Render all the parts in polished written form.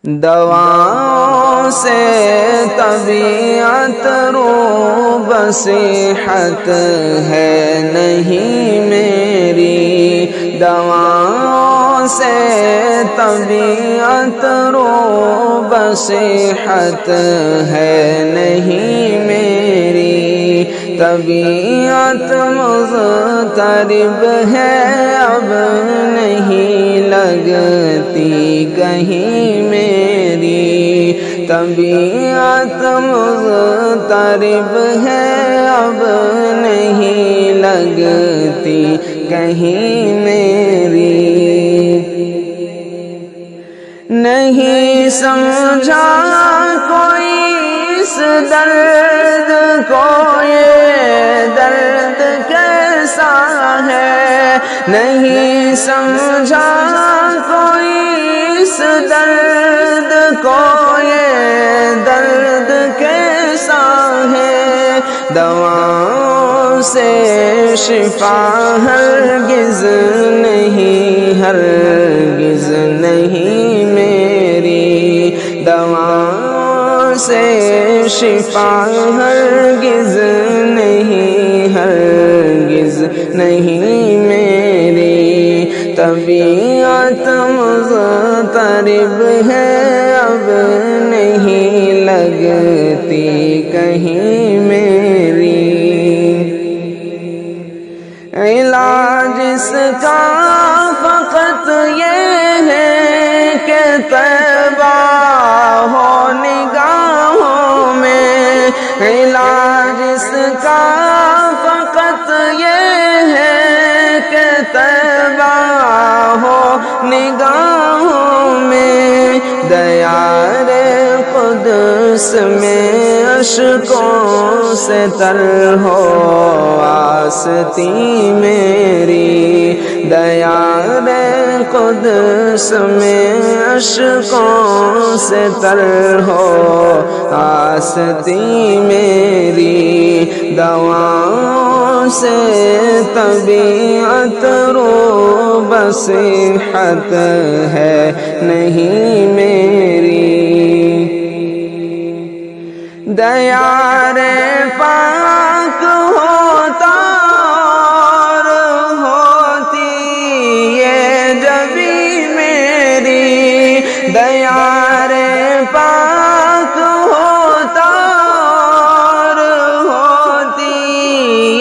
دواؤں سے طبیعت روب صحت ہے نہیں میری، دواؤں سے طبیعت روب صحت ہے نہیں میری، طبیعت مضطرب ہے اب نہیں لگتی کہیں میری، طبیعت مضطرب ہے اب نہیں لگتی کہیں میری، نہیں سمجھا کوئی اس درد کو یہ درد کیسا ہے، نہیں سمجھا کوئی اس درد کو یہ درد کیسا ہے، دواؤں سے شفا ہرگز نہیں ہرگز نہیں میری، دواؤں سے شفا ہرگز نہیں ہرگز نہیں میری، طبیعت مضطرب ہے اب نہیں لگتی کہیں میری، علاج اس کا فقط یہ ہے کہ طیبہ ہو نگاہوں میں، علاج اس کا فقط یہ ہے کہ طیبہ ہو نگاہوں میں، دیار قدس میں اشکوں سے تر ہو آستی میری، دیار قدس میں اشکوں سے تر ہو آستی میری، دواؤں سے طبیعت روب صحت ہے نہیں میری، دیار پاک ہوتا اور ہوتی یہ جبی میری، دیار پاک ہوتا اور ہوتی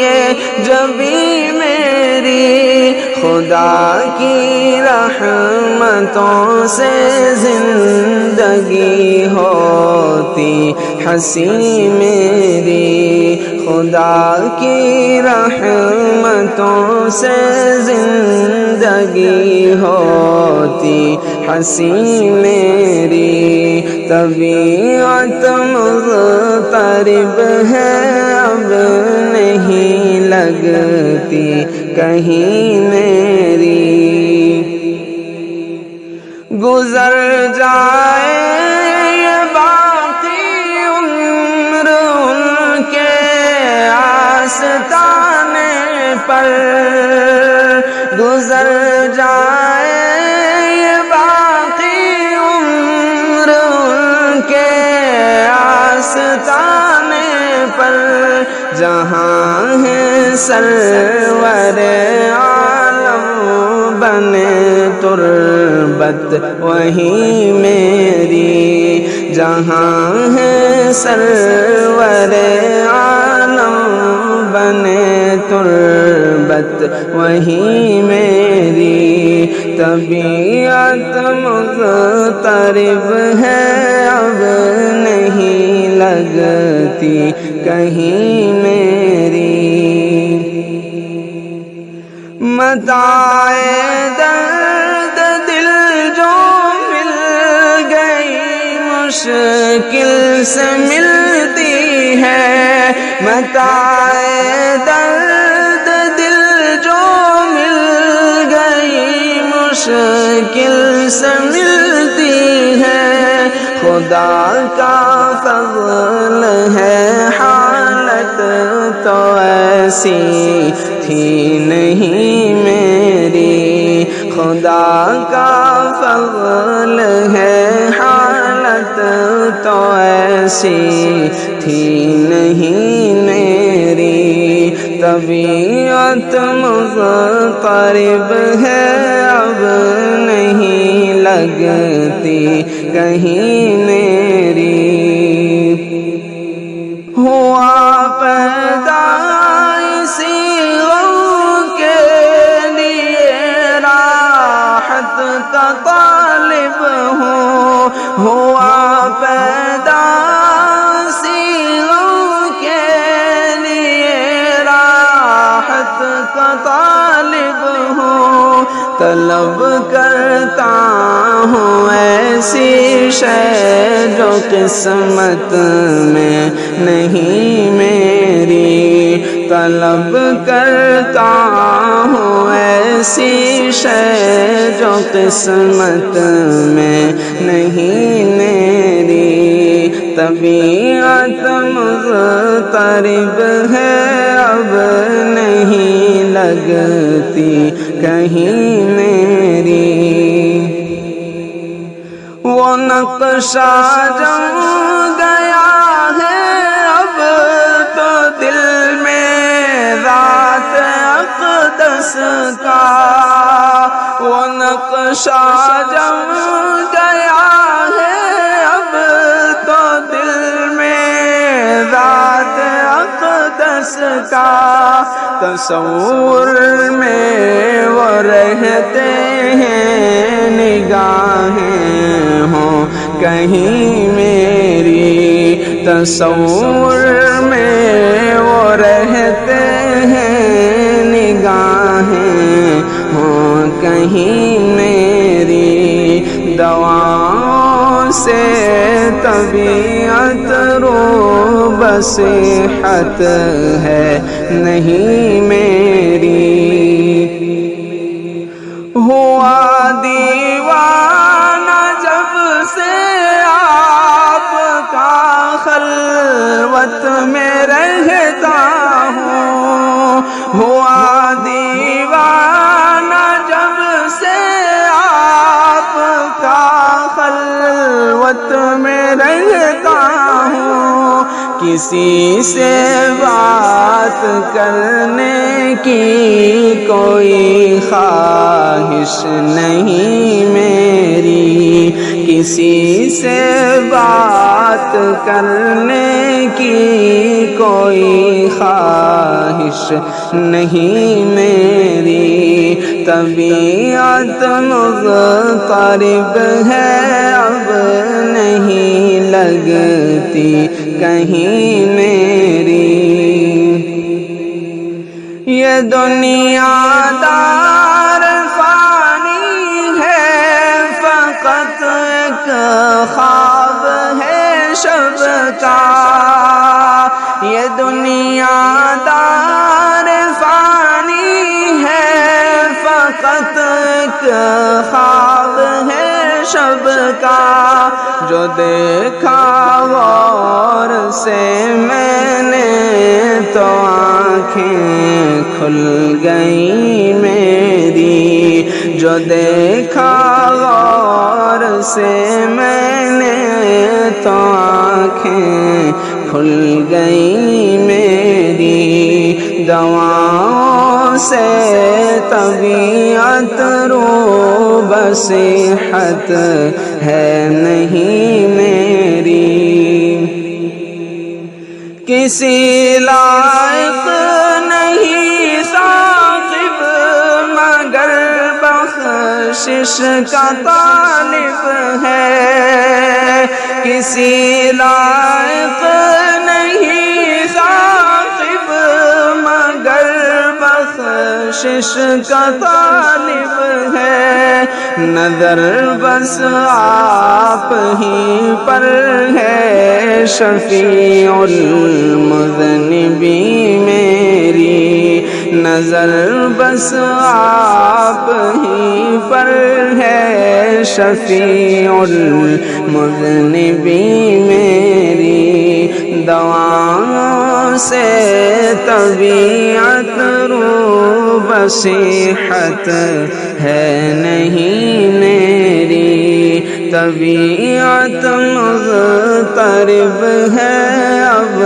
یہ جبی میری، خدا کی رحمتوں سے زندگی ہوتی ہنسی میری، خدا کی رحمتوں سے زندگی ہوتی ہنسی میری، طبیعت مضطرب ہے اب نہیں لگتی کہیں میری، گزر جائے یہ باقی عمر ان کے آستانے پر، گزر جائے یہ باقی عمر ان کے آستانے پر، جہاں ہے سرور عالم بنے تربت وہیں میری، جہاں ہے سرور عالم بنے تربت وہیں میری، طبیعت مضطرب ہے اب نہیں لگتی کہیں میری، متاع درد دل جو مل گئی مشکل سے ملتی ہے، متاع درد دل جو مل گئی مشکل سے ملتی ہے، خدا کا فضل ہے حالت تو ایسی تھی نہیں میری، خدا کا فضل ہے تو ایسی تھی نہیں میری، طبیعت مضطرب ہے اب نہیں لگتی کہیں میری۔ ہوا پیدا اسی غم کے لیے راحت کا طالب ہوں، ہوا پیدا اسی غم کے لیے راحت کا طالب ہوں، طلب کرتا ہوں ایسی شے جو قسمت میں نہیں میری، طلب کرتا ہوں ایسی شے جو قسمت میں نہیں میری، طبیعت مضطرب ہے اب نہیں لگتی کہیں میری۔ وہ نقشہ جم گیا ہے اب تو دل میں ذات اقدس کا، وہ نقشہ جم گیا ہے اب تو دل میں ذات اقدس کا، تصور میں وہ رہتے ہیں نگاہیں ہوں کہیں میری، تصور میں وہ رہتے ہیں نگاہیں ہوں کہیں میری، دواؤں سے طبیعت رو بصیحت ہے نہیں میری، ہوا دیوانہ جب سے آپ کا خلوت میں رہتا ہوں، ہوا دیوانہ جب سے آپ کا خلوت میں رہتا ہوں، کسی سے بات کرنے کی کوئی خواہش نہیں میری، کسی سے بات کرنے کی کوئی خواہش نہیں میری، طبیعت مضطرب ہے اب نہیں لگتی کہیں میری، یہ دنیا دار فانی ہے فقط ایک خواب ہے شب کا، یہ دنیا دار فانی ہے فقط ایک خواب ہے شب کا، جو دیکھا غور سے میں نے تو آنکھیں کھل گئی میری، جو دیکھا غور سے میں نے تو آنکھیں کھل گئی میری، دواؤں سے طبیعت رو بصیحت ہے نہیں میری، کسی لائق نہیں ثاقب مگر بخشش کا طالب ہے، کسی لائق نہیں ثاقب مگر بخشش کا طالب ہے، نظر بس آپ ہی پر ہے شفیع المذنبین میری، نظر بس آپ ہی پر ہے شفیع المذنبین میری، دواؤں سے طبیعت رو بصیحت ہے نہیں میری، طبیعت مضطرب ہے اب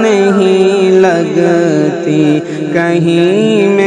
نہیں لگتی کہیں